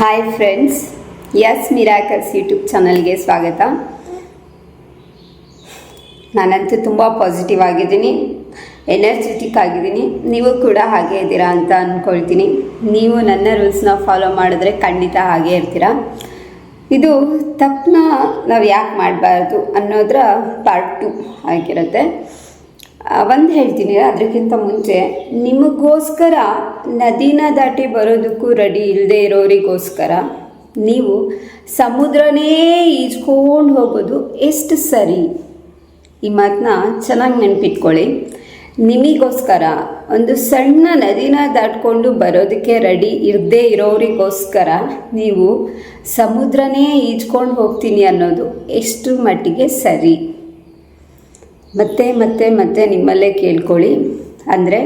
Hi friends, S miracles YouTube ಚಾನಲ್ಗೆ ಸ್ವಾಗತ. ನಾನಂತೂ ತುಂಬ ಪಾಸಿಟಿವ್ ಆಗಿದ್ದೀನಿ, ಎನರ್ಜೆಟಿಕ್ ಆಗಿದ್ದೀನಿ. ನೀವು ಕೂಡ ಹಾಗೆ ಇದ್ದೀರಾ ಅಂತ ಅಂದ್ಕೊಳ್ತೀನಿ. ನೀವು ನನ್ನ ರೂಲ್ಸ್ನ ಫಾಲೋ ಮಾಡಿದ್ರೆ ಖಂಡಿತ ಹಾಗೆ ಇರ್ತೀರಾ. ಇದು ತಪ್ಪನ್ನ ನಾವು ಯಾಕೆ ಮಾಡಬಾರ್ದು ಅನ್ನೋದರ ಪಾರ್ಟ್ 2 ಆಗಿರುತ್ತೆ. ಒಂದು ಹೇಳ್ತೀನಿ, ಅದಕ್ಕಿಂತ ಮುಂಚೆ ನಿಮಗೋಸ್ಕರ ನದಿನ ದಾಟಿ ಬರೋದಕ್ಕೂ ರೆಡಿ ಇಲ್ಲದೆ ಇರೋರಿಗೋಸ್ಕರ ನೀವು ಸಮುದ್ರನೇ ಈಜ್ಕೊಂಡು ಹೋಗೋದು ಎಷ್ಟು ಸರಿ? ಈ ಮಾತನ್ನ ಚೆನ್ನಾಗಿ ನೆನಪಿಟ್ಕೊಳ್ಳಿ. ನಿಮಗೋಸ್ಕರ ಒಂದು ಸಣ್ಣ ನದಿನ ದಾಟ್ಕೊಂಡು ಬರೋದಕ್ಕೆ ರೆಡಿ ಇರದೇ ಇರೋರಿಗೋಸ್ಕರ ನೀವು ಸಮುದ್ರನೇ ಈಜ್ಕೊಂಡು ಹೋಗ್ತೀನಿ ಅನ್ನೋದು ಎಷ್ಟು ಮಟ್ಟಿಗೆ ಸರಿ? ಮತ್ತೆ ಮತ್ತೆ ಮತ್ತೆ ನಿಮ್ಮಲ್ಲೇ ಕೇಳ್ಕೊಳ್ಳಿ. ಅಂದರೆ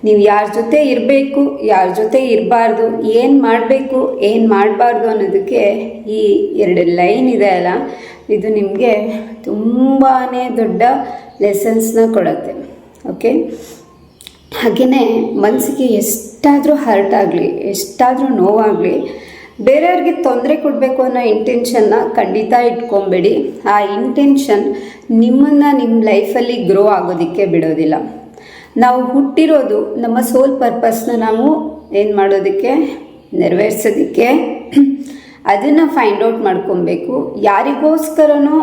ನೀವು ಯಾರ ಜೊತೆ ಇರಬೇಕು, ಯಾರ ಜೊತೆ ಇರಬಾರ್ದು, ಏನು ಮಾಡಬೇಕು, ಏನು ಮಾಡಬಾರ್ದು ಅನ್ನೋದಕ್ಕೆ ಈ 2 ಲೈನ್ ಇದೆ ಅಲ್ಲ, ಇದು ನಿಮಗೆ ತುಂಬಾ ದೊಡ್ಡ ಲೆಸನ್ಸ್ನ ಕೊಡುತ್ತೆ. ಓಕೆ, ಹಾಗೆಯೇ ಮನಸ್ಸಿಗೆ ಎಷ್ಟಾದರೂ ಹರ್ಟ್ ಆಗಲಿ, ಎಷ್ಟಾದರೂ ನೋವಾಗಲಿ, ಬೇರೆಯವ್ರಿಗೆ ತೊಂದರೆ ಕೊಡಬೇಕು ಅನ್ನೋ ಇಂಟೆನ್ಷನ್ನ ಖಂಡಿತ ಇಟ್ಕೊಬೇಡಿ. ಆ ಇಂಟೆನ್ಷನ್ ನಿಮ್ಮನ್ನು ನಿಮ್ಮ ಲೈಫಲ್ಲಿ ಗ್ರೋ ಆಗೋದಕ್ಕೆ ಬಿಡೋದಿಲ್ಲ. ನಾವು ಹುಟ್ಟಿರೋದು ನಮ್ಮ ಸೋಲ್ ಪರ್ಪಸ್ನ ನಾವು ಏನು ಮಾಡೋದಕ್ಕೆ, ನೆರವೇರಿಸೋದಕ್ಕೆ. ಅದನ್ನು ಫೈಂಡ್ ಔಟ್ ಮಾಡ್ಕೊಬೇಕು. ಯಾರಿಗೋಸ್ಕರನೋ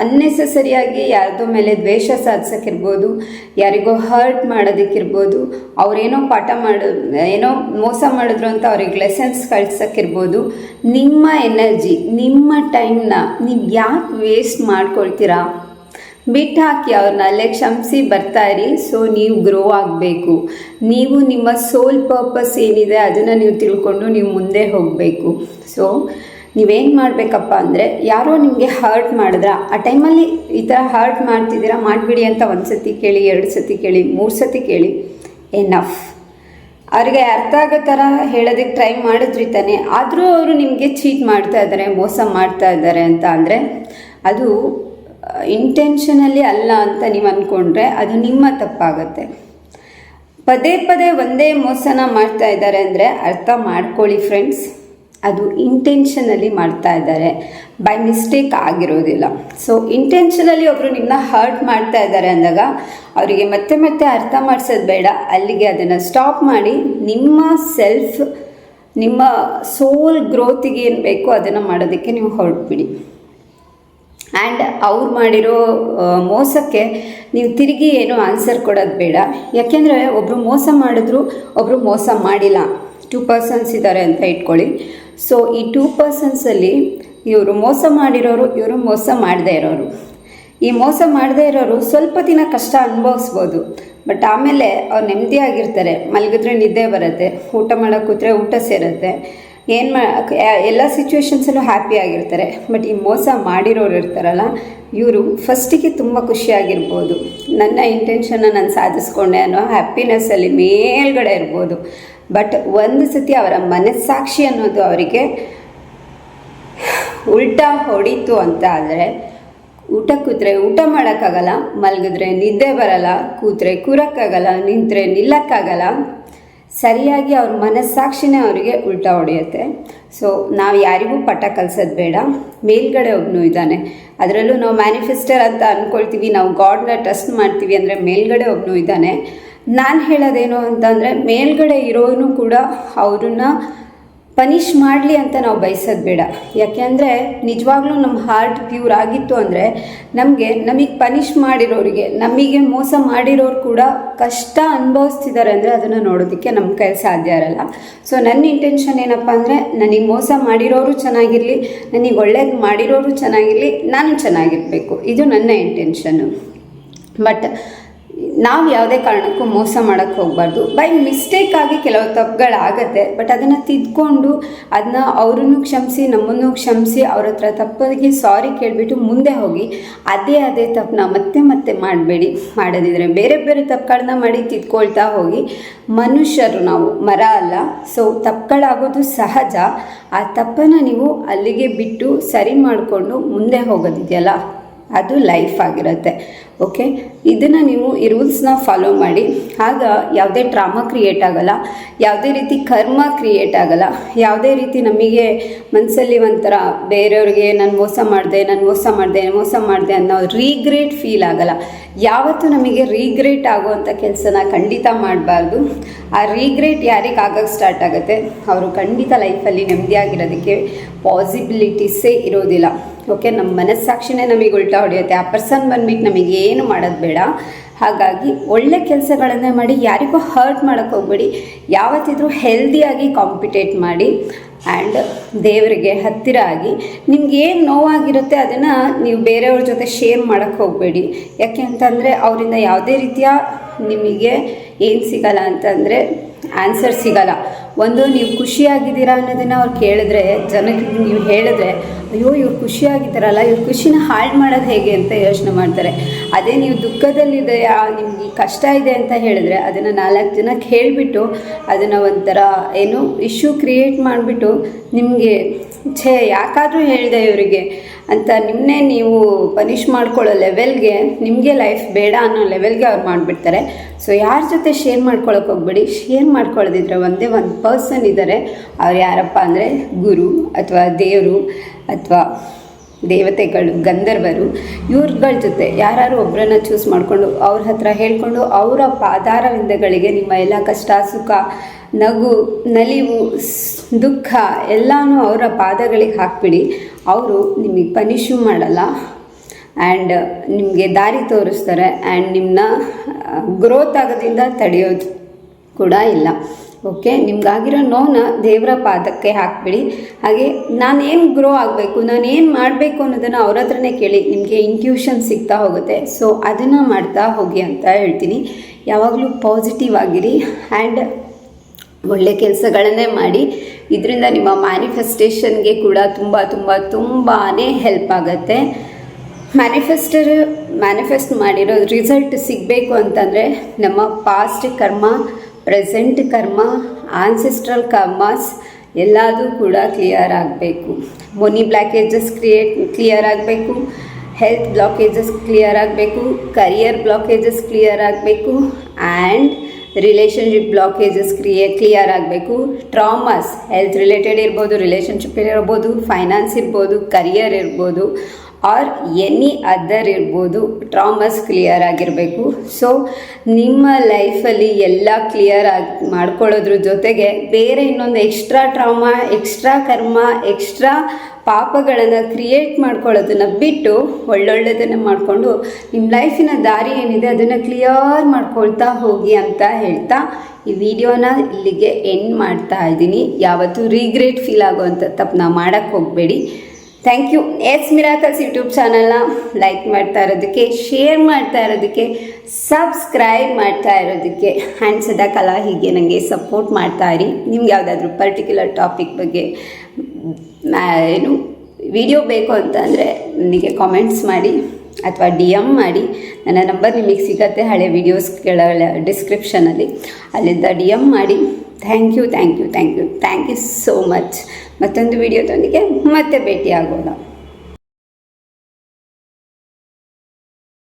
ಅನ್ನೆಸೆಸರಿಯಾಗಿ ಯಾರ್ದೋ ಮೇಲೆ ದ್ವೇಷ ಸಾಧಿಸೋಕ್ಕಿರ್ಬೋದು, ಯಾರಿಗೋ ಹರ್ಟ್ ಮಾಡೋದಕ್ಕಿರ್ಬೋದು, ಅವರೇನೋ ಏನೋ ಮೋಸ ಮಾಡಿದ್ರು ಅಂತ ಅವ್ರಿಗೆ ಲೆಸನ್ಸ್ ಕಳ್ಸೋಕ್ಕಿರ್ಬೋದು. ನಿಮ್ಮ ಎನರ್ಜಿ, ನಿಮ್ಮ ಟೈಮ್ನ ನೀವು ಯಾಕೆ ವೇಸ್ಟ್ ಮಾಡ್ಕೊಳ್ತೀರಾ? ಬಿಟ್ಟು ಹಾಕಿ, ಅವ್ರನ್ನ ಅಲ್ಲೇ ಕ್ಷಮಿಸಿ ಬರ್ತಾ ಇರಿ. ಸೊ ನೀವು ಗ್ರೋ ಆಗಬೇಕು. ನೀವು ನಿಮ್ಮ ಸೋಲ್ ಪರ್ಪಸ್ ಏನಿದೆ ಅದನ್ನು ನೀವು ತಿಳ್ಕೊಂಡು ನೀವು ಮುಂದೆ ಹೋಗಬೇಕು. ಸೊ ನೀವೇನು ಮಾಡಬೇಕಪ್ಪ ಅಂದರೆ, ಯಾರೋ ನಿಮಗೆ ಹರ್ಟ್ ಮಾಡಿದ್ರ, ಆ ಟೈಮಲ್ಲಿ ಈ ಥರ ಹರ್ಟ್ ಮಾಡ್ತಿದ್ದೀರಾ, ಮಾಡಿಬಿಡಿ ಅಂತ 1 ಸತಿ ಕೇಳಿ, 2 ಸತಿ ಕೇಳಿ, 3 ಸತಿ ಕೇಳಿ, ಎನಫ್. ಅವ್ರಿಗೆ ಅರ್ಥ ಆಗೋ ಥರ ಹೇಳೋದಕ್ಕೆ ಟ್ರೈ ಮಾಡಿದ್ರಿ ತಾನೆ, ಆದರೂ ಅವರು ನಿಮಗೆ ಚೀಟ್ ಮಾಡ್ತಾ ಇದ್ದಾರೆ, ಮೋಸ ಮಾಡ್ತಾ ಇದ್ದಾರೆ ಅಂತ ಅಂದರೆ ಅದು ಇಂಟೆನ್ಷನಲ್ಲಿ ಅಲ್ಲ ಅಂತ ನೀವು ಅಂದ್ಕೊಂಡ್ರೆ ಅದು ನಿಮ್ಮ ತಪ್ಪಾಗುತ್ತೆ. ಪದೇ ಪದೇ ಒಂದೇ ಮೋಸನ ಮಾಡ್ತಾ ಇದ್ದಾರೆ ಅಂದರೆ ಅರ್ಥ ಮಾಡ್ಕೊಳ್ಳಿ ಫ್ರೆಂಡ್ಸ್, ಅದು ಇಂಟೆನ್ಷನಲ್ಲಿ ಮಾಡ್ತಾ ಇದ್ದಾರೆ, ಬೈ ಮಿಸ್ಟೇಕ್ ಆಗಿರೋದಿಲ್ಲ. ಸೊ ಇಂಟೆನ್ಷನಲ್ಲಿ ಒಬ್ಬರು ನಿಮ್ಮನ್ನ ಹರ್ಟ್ ಮಾಡ್ತಾ ಇದ್ದಾರೆ ಅಂದಾಗ ಅವರಿಗೆ ಮತ್ತೆ ಮತ್ತೆ ಅರ್ಥ ಮಾಡಿಸೋದು ಬೇಡ, ಅಲ್ಲಿಗೆ ಅದನ್ನು ಸ್ಟಾಪ್ ಮಾಡಿ ನಿಮ್ಮ ಸೆಲ್ಫ್, ನಿಮ್ಮ ಸೋಲ್ ಗ್ರೋತಿಗೆ ಏನು ಬೇಕೋ ಅದನ್ನು ಮಾಡೋದಕ್ಕೆ ನೀವು ಹೊರಟ್ಬಿಡಿ. ಆ್ಯಂಡ್ ಅವ್ರು ಮಾಡಿರೋ ಮೋಸಕ್ಕೆ ನೀವು ತಿರುಗಿ ಏನೂ ಆನ್ಸರ್ ಕೊಡೋದು ಬೇಡ. ಯಾಕೆಂದರೆ ಒಬ್ಬರು ಮೋಸ ಮಾಡಿದ್ರು, ಒಬ್ಬರು ಮೋಸ ಮಾಡಿಲ್ಲ, 2 ಪರ್ಸನ್ಸ್ ಇದ್ದಾರೆ ಅಂತ ಇಟ್ಕೊಳ್ಳಿ. ಸೊ ಈ 2 ಪರ್ಸನ್ಸಲ್ಲಿ ಇವರು ಮೋಸ ಮಾಡಿರೋರು, ಇವರು ಮೋಸ ಮಾಡದೇ ಇರೋರು. ಈ ಮೋಸ ಮಾಡದೇ ಇರೋರು ಸ್ವಲ್ಪ ದಿನ ಕಷ್ಟ ಅನುಭವಿಸ್ಬೋದು, ಬಟ್ ಆಮೇಲೆ ಅವ್ರು ನೆಮ್ಮದಿಯಾಗಿರ್ತಾರೆ. ಮಲಗಿದ್ರೆ ನಿದ್ದೆ ಬರುತ್ತೆ, ಊಟ ಮಾಡೋಕ್ಕೆ ಕೂತ್ರೆ ಊಟ ಸೇರುತ್ತೆ, ಎಲ್ಲ ಸಿಚುವೇಶನ್ಸಲ್ಲೂ ಹ್ಯಾಪಿ ಆಗಿರ್ತಾರೆ. ಬಟ್ ಈ ಮೋಸ ಮಾಡಿರೋರು ಇರ್ತಾರಲ್ಲ, ಇವರು ಫಸ್ಟಿಗೆ ತುಂಬ ಖುಷಿಯಾಗಿರ್ಬೋದು, ನನ್ನ ಇಂಟೆನ್ಷನ್ನ ನಾನು ಸಾಧಿಸ್ಕೊಂಡೆ ಅನ್ನೋ ಹ್ಯಾಪಿನೆಸ್ಸಲ್ಲಿ ಮೇಲ್ಗಡೆ ಇರ್ಬೋದು. ಬಟ್ ಒಂದು ಸತಿ ಅವರ ಮನಸ್ಸಾಕ್ಷಿ ಅನ್ನೋದು ಅವರಿಗೆ ಉಲ್ಟಾ ಹೊಡೀತು ಅಂತ ಆದರೆ, ಊಟ ಕೂತ್ರೆ ಊಟ ಮಾಡೋಕ್ಕಾಗಲ್ಲ, ಮಲಗಿದ್ರೆ ನಿದ್ದೆ ಬರಲ್ಲ, ಕೂತ್ರೆ ಕೂರೋಕ್ಕಾಗಲ್ಲ, ನಿಂತರೆ ನಿಲ್ಲಕ್ಕಾಗಲ್ಲ. ಸರಿಯಾಗಿ ಅವ್ರ ಮನಸ್ಸಾಕ್ಷಿನೇ ಅವರಿಗೆ ಉಲ್ಟಾ ಹೊಡೆಯುತ್ತೆ. ಸೊ ನಾವು ಯಾರಿಗೂ ಪಟ ಕಲಿಸೋದು ಬೇಡ. ಮೇಲ್ಗಡೆ ಒಬ್ಬನು ಇದ್ದಾನೆ, ಅದರಲ್ಲೂ ನಾವು ಮ್ಯಾನಿಫೆಸ್ಟರ್ ಅಂತ ಅಂದ್ಕೊಳ್ತೀವಿ, ನಾವು ಗಾಡ್ನ ಟ್ರಸ್ಟ್ ಮಾಡ್ತೀವಿ ಅಂದರೆ ಮೇಲ್ಗಡೆ ಒಬ್ಬನು ಇದ್ದಾನೆ. ನಾನು ಹೇಳೋದೇನು ಅಂತಂದರೆ, ಮೇಲ್ಗಡೆ ಇರೋನು ಕೂಡ ಅವ್ರನ್ನ ಪನಿಷ್ ಮಾಡಲಿ ಅಂತ ನಾವು ಬಯಸೋದು ಬೇಡ. ಯಾಕೆಂದರೆ ನಿಜವಾಗ್ಲೂ ನಮ್ಮ ಹಾರ್ಟ್ ಪ್ಯೂರ್ ಆಗಿತ್ತು ಅಂದರೆ ನಮಗೆ ಪನಿಷ್ ಮಾಡಿರೋರಿಗೆ, ನಮಗೆ ಮೋಸ ಮಾಡಿರೋರು ಕೂಡ ಕಷ್ಟ ಅನುಭವಿಸ್ತಿದ್ದಾರೆ ಅಂದರೆ ಅದನ್ನು ನೋಡೋದಕ್ಕೆ ನಮ್ಮ ಕೈಲಿ ಸಾಧ್ಯ ಇರಲ್ಲ. ಸೊ ನನ್ನ ಇಂಟೆನ್ಷನ್ ಏನಪ್ಪ ಅಂದರೆ, ನನಗೆ ಮೋಸ ಮಾಡಿರೋರು ಚೆನ್ನಾಗಿರಲಿ, ನನಗೆ ಒಳ್ಳೇದು ಮಾಡಿರೋರು ಚೆನ್ನಾಗಿರಲಿ, ನಾನು ಚೆನ್ನಾಗಿರಬೇಕು, ಇದು ನನ್ನ ಇಂಟೆನ್ಷನ್ನು. ಬಟ್ ನಾವು ಯಾವುದೇ ಕಾರಣಕ್ಕೂ ಮೋಸ ಮಾಡೋಕ್ಕೆ ಹೋಗಬಾರ್ದು. ಬೈ ಮಿಸ್ಟೇಕ್ ಆಗಿ ಕೆಲವು ತಪ್ಪುಗಳಾಗತ್ತೆ, ಬಟ್ ಅದನ್ನು ತಿದ್ಕೊಂಡು ಅದನ್ನ ಅವ್ರನ್ನೂ ಕ್ಷಮಿಸಿ, ನಮ್ಮನ್ನು ಕ್ಷಮಿಸಿ, ಅವ್ರ ಹತ್ರ ತಪ್ಪಿಗೆ ಸಾರಿ ಕೇಳಿಬಿಟ್ಟು ಮುಂದೆ ಹೋಗಿ. ಅದೇ ತಪ್ಪನ್ನ ಮತ್ತೆ ಮತ್ತೆ ಮಾಡಬೇಡಿ. ಮಾಡೋದಿದ್ರೆ ಬೇರೆ ಬೇರೆ ತಪ್ಪುಗಳನ್ನ ಮಾಡಿ ತಿದ್ಕೊಳ್ತಾ ಹೋಗಿ. ಮನುಷ್ಯರು ನಾವು, ಮರ ಅಲ್ಲ. ಸೊ ತಪ್ಪುಗಳಾಗೋದು ಸಹಜ. ಆ ತಪ್ಪನ್ನು ನೀವು ಅಲ್ಲಿಗೆ ಬಿಟ್ಟು ಸರಿ ಮಾಡಿಕೊಂಡು ಮುಂದೆ ಹೋಗೋದಿದೆಯಲ್ಲ, ಅದು ಲೈಫ್ ಆಗಿರುತ್ತೆ. ಓಕೆ, ಇದನ್ನು ನೀವು ಈ ರೂಲ್ಸ್ನ ಫಾಲೋ ಮಾಡಿ. ಆಗ ಯಾವುದೇ ಟ್ರಾಮಾ ಕ್ರಿಯೇಟ್ ಆಗಲ್ಲ, ಯಾವುದೇ ರೀತಿ ಕರ್ಮ ಕ್ರಿಯೇಟ್ ಆಗಲ್ಲ, ಯಾವುದೇ ರೀತಿ ನಮಗೆ ಮನಸ್ಸಲ್ಲಿ ಒಂಥರ ಬೇರೆಯವ್ರಿಗೆ ನಾನು ಮೋಸ ಮಾಡಿದೆ ಅನ್ನೋ ರೀಗ್ರೇಟ್ ಫೀಲ್ ಆಗಲ್ಲ. ಯಾವತ್ತೂ ನಮಗೆ ರೀಗ್ರೇಟ್ ಆಗುವಂಥ ಕೆಲಸನ ಖಂಡಿತ ಮಾಡಬಾರ್ದು. ಆ ರೀಗ್ರೇಟ್ ಯಾರಿಗೆ ಆಗಕ್ಕೆ ಸ್ಟಾರ್ಟ್ ಆಗುತ್ತೆ ಅವರು ಖಂಡಿತ ಲೈಫಲ್ಲಿ ನೆಮ್ಮದಿಯಾಗಿರೋದಕ್ಕೆ ಪಾಸಿಬಿಲಿಟೀಸೇ ಇರೋದಿಲ್ಲ. ಓಕೆ, ನಮ್ಮ ಮನಸ್ಸಾಕ್ಷಿನೇ ನಮಗೆ ಉಲ್ಟಾ ಹೊಡೆಯುತ್ತೆ. ಆ ಪರ್ಸನ್ ಬಂದ್ಬಿಟ್ಟು ನಮಗೆ ಏನು ಮಾಡೋದು ಬೇಡ. ಹಾಗಾಗಿ ಒಳ್ಳೆ ಕೆಲಸಗಳನ್ನೇ ಮಾಡಿ, ಯಾರಿಗೂ ಹರ್ಟ್ ಮಾಡೋಕ್ಕೆ ಹೋಗ್ಬೇಡಿ. ಯಾವತ್ತಿದ್ರೂ ಹೆಲ್ದಿಯಾಗಿ ಕಾಂಪಿಟೇಟ್ ಮಾಡಿ ಆ್ಯಂಡ್ ದೇವರಿಗೆ ಹತ್ತಿರ ಆಗಿ ನಿಮ್ಗೆ ಏನು ನೋವಾಗಿರುತ್ತೆ ಅದನ್ನು ನೀವು ಬೇರೆಯವ್ರ ಜೊತೆ ಶೇರ್ ಮಾಡೋಕ್ಕೆ ಹೋಗಬೇಡಿ. ಯಾಕೆ ಅಂತಂದರೆ ಅವರಿಂದ ಯಾವುದೇ ರೀತಿಯ ನಿಮಗೆ ಏನು ಸಿಗಲ್ಲ ಅಂತಂದರೆ ಆನ್ಸರ್ ಸಿಗಲ್ಲ. ಒಂದು ನೀವು ಖುಷಿಯಾಗಿದ್ದೀರಾ ಅನ್ನೋದನ್ನು ಅವ್ರು ಕೇಳಿದ್ರೆ, ಜನಕ್ಕೆ ನೀವು ಹೇಳಿದ್ರೆ ಅಯ್ಯೋ ಇವ್ರು ಖುಷಿಯಾಗಿದ್ದಾರಲ್ಲ, ಇವ್ರ ಖುಷಿನ ಹಾಳು ಮಾಡೋದು ಹೇಗೆ ಅಂತ ಯೋಚನೆ ಮಾಡ್ತಾರೆ. ಅದೇ ನೀವು ದುಃಖದಲ್ಲಿದೆಯಾ, ನಿಮಗೆ ಕಷ್ಟ ಇದೆ ಅಂತ ಹೇಳಿದ್ರೆ ಅದನ್ನು 4 ಜನಕ್ಕೆ ಹೇಳಿಬಿಟ್ಟು ಅದನ್ನು ಒಂಥರ ಏನು ಇಶ್ಯೂ ಕ್ರಿಯೇಟ್ ಮಾಡಿಬಿಟ್ಟು ನಿಮಗೆ ಯಾಕಾದರೂ ಹೇಳಿದೆ ಇವರಿಗೆ ಅಂತ ನಿಮ್ಮನ್ನೇ ನೀವು ಪನಿಷ್ ಮಾಡ್ಕೊಳ್ಳೋ ಲೆವೆಲ್ಗೆ, ನಿಮಗೆ ಲೈಫ್ ಬೇಡ ಅನ್ನೋ ಲೆವೆಲ್ಗೆ ಅವ್ರು ಮಾಡಿಬಿಡ್ತಾರೆ. ಸೊ ಯಾರ ಜೊತೆ ಶೇರ್ ಮಾಡ್ಕೊಳ್ಳೋಕೆ ಹೋಗ್ಬೇಡಿ. ಶೇರ್ ಮಾಡ್ಕೊಳ್ಳೋದಿದ್ರೆ ಒಂದೇ ಒಂದು ಪರ್ಸನ್ ಇದ್ದಾರೆ, ಅವ್ರು ಯಾರಪ್ಪ ಅಂದರೆ ಗುರು ಅಥವಾ ದೇವರು ಅಥವಾ ದೇವತೆಗಳು, ಗಂಧರ್ವರು. ಇವ್ರಗಳ ಜೊತೆ ಯಾರು ಒಬ್ಬರನ್ನ ಚೂಸ್ ಮಾಡಿಕೊಂಡು ಅವ್ರ ಹತ್ರ ಹೇಳ್ಕೊಂಡು ಅವರ ಪಾದಾರವಿಂದಗಳಿಗೆ ನಿಮ್ಮ ಎಲ್ಲ ಕಷ್ಟ, ಸುಖ, ನಗು, ನಲಿವು, ದುಃಖ ಎಲ್ಲನೂ ಅವರ ಪಾದಗಳಿಗೆ ಹಾಕ್ಬಿಡಿ. ಅವರು ನಿಮಗೆ ಪನಿಷು ಮಾಡಲ್ಲ ಆ್ಯಂಡ್ ನಿಮಗೆ ದಾರಿ ತೋರಿಸ್ತಾರೆ ಆ್ಯಂಡ್ ನಿಮ್ಮನ್ನ ಗ್ರೋತ್ ಆಗೋದ್ರಿಂದ ತಡೆಯೋದು ಕೂಡ ಇಲ್ಲ. ಓಕೆ, ನಿಮ್ಗಾಗಿರೋ ನೋವನ್ನ ದೇವರ ಪಾದಕ್ಕೆ ಹಾಕ್ಬಿಡಿ. ಹಾಗೆ ನಾನೇನು ಗ್ರೋ ಆಗಬೇಕು, ನಾನೇನು ಮಾಡಬೇಕು ಅನ್ನೋದನ್ನು ಅವ್ರ ಹತ್ರನೇ ಕೇಳಿ, ನಿಮಗೆ ಇಂಟ್ಯೂಷನ್ ಸಿಗ್ತಾ ಹೋಗುತ್ತೆ. ಸೊ ಅದನ್ನು ಮಾಡ್ತಾ ಹೋಗಿ ಅಂತ ಹೇಳ್ತೀನಿ. ಯಾವಾಗಲೂ ಪಾಸಿಟಿವ್ ಆಗಿರಿ ಆ್ಯಂಡ್ ಒಳ್ಳೆ ಕೆಲಸಗಳನ್ನೇ ಮಾಡಿ. ಇದರಿಂದ ನಿಮ್ಮ ಮ್ಯಾನಿಫೆಸ್ಟೇಷನ್ಗೆ ಕೂಡ ತುಂಬಾ ಹೆಲ್ಪ್ ಆಗುತ್ತೆ. ಮ್ಯಾನಿಫೆಸ್ಟ್ ಮಾಡಿರೋ ರಿಸಲ್ಟ್ ಸಿಗಬೇಕು ಅಂತಂದರೆ ನಮ್ಮ ಪಾಸ್ಟ್ ಕರ್ಮ, ಪ್ರೆಸೆಂಟ್ ಕರ್ಮ, ಆನ್ಸೆಸ್ಟ್ರಲ್ ಕರ್ಮಾಸ್ ಎಲ್ಲದೂ ಕೂಡ ಕ್ಲಿಯರ್ ಆಗಬೇಕು. ಮನಿ ಬ್ಲಾಕೇಜಸ್ ಕ್ಲಿಯರ್ ಆಗಬೇಕು, ಹೆಲ್ತ್ ಬ್ಲಾಕೇಜಸ್ ಕ್ಲಿಯರ್ ಆಗಬೇಕು, ಕರಿಯರ್ ಬ್ಲಾಕೇಜಸ್ ಕ್ಲಿಯರ್ ಆಗಬೇಕು ಆ್ಯಂಡ್ ರಿಲೇಷನ್ಶಿಪ್ ಬ್ಲಾಕೇಜಸ್ ಕ್ಲಿಯರ್ ಆಗಬೇಕು. ಟ್ರಾಮಾಸ್ ಹೆಲ್ತ್ ರಿಲೇಟೆಡ್ ಇರ್ಬೋದು, ರಿಲೇಷನ್ಶಿಪ್ ಇರ್ಬೋದು, ಫೈನಾನ್ಸ್ ಇರ್ಬೋದು, ಕರಿಯರ್ ಇರ್ಬೋದು ಆರ್ ಎನಿ ಅದರ್ ಇರ್ಬೋದು, ಟ್ರಾಮಾಸ್ ಕ್ಲಿಯರ್ ಆಗಿರಬೇಕು. ಸೊ ನಿಮ್ಮ ಲೈಫಲ್ಲಿ ಎಲ್ಲ ಕ್ಲಿಯರ್ ಆಗಿ ಮಾಡ್ಕೊಳ್ಳೋದ್ರ ಜೊತೆಗೆ ಬೇರೆ ಇನ್ನೊಂದು ಎಕ್ಸ್ಟ್ರಾ ಟ್ರಾಮಾ, ಎಕ್ಸ್ಟ್ರಾ ಕರ್ಮ, ಎಕ್ಸ್ಟ್ರಾ ಪಾಪಗಳನ್ನು ಕ್ರಿಯೇಟ್ ಮಾಡ್ಕೊಳ್ಳೋದನ್ನು ಬಿಟ್ಟು ಒಳ್ಳೊಳ್ಳೆದನ್ನು ಮಾಡಿಕೊಂಡು ನಿಮ್ಮ ಲೈಫಿನ ದಾರಿ ಏನಿದೆ ಅದನ್ನು ಕ್ಲಿಯರ್ ಮಾಡ್ಕೊಳ್ತಾ ಹೋಗಿ ಅಂತ ಹೇಳ್ತಾ ಈ ವಿಡಿಯೋನ ಇಲ್ಲಿಗೆ ಎಂಡ್ ಮಾಡ್ತಾ ಇದ್ದೀನಿ. ಯಾವತ್ತೂ ರೀಗ್ರೇಟ್ ಫೀಲ್ ಆಗೋವಂಥ ತಪ್ಪನ್ನ ಮಾಡೋಕ್ಕೆ ಹೋಗಬೇಡಿ. Thank you. S miracles YouTube ಚಾನಲ್ನ ಲೈಕ್ ಮಾಡ್ತಾ ಇರೋದಕ್ಕೆ, ಶೇರ್ ಮಾಡ್ತಾ ಇರೋದಕ್ಕೆ, ಸಬ್ಸ್ಕ್ರೈಬ್ ಮಾಡ್ತಾ ಇರೋದಕ್ಕೆ ಆ್ಯಂಡ್ ಸದಾಕಾಲ ಹೀಗೆ ನನಗೆ ಸಪೋರ್ಟ್ ಮಾಡ್ತಾ ಇರಿ. ನಿಮ್ಗೆ ಯಾವುದಾದ್ರೂ ಪರ್ಟಿಕ್ಯುಲರ್ ಟಾಪಿಕ್ ಬಗ್ಗೆ ಏನು ವಿಡಿಯೋ ಬೇಕು ಅಂತ ಅಂದರೆ ನನಗೆ ಕಾಮೆಂಟ್ಸ್ ಮಾಡಿ ಅಥವಾ DM ಮಾಡಿ. ನನ್ನ ನಂಬರ್ ನಿಮಗೆ ಸಿಗತ್ತೆ ಹಳೆ ವೀಡಿಯೋಸ್ಗಳ ಡಿಸ್ಕ್ರಿಪ್ಷನಲ್ಲಿ, ಅಲ್ಲಿಂದ DM ಮಾಡಿ. Thank you so much. ಮತ್ತೊಂದು ವಿಡಿಯೋದೊಂದಿಗೆ ಮತ್ತೆ ಭೇಟಿ ಆಗೋಣ.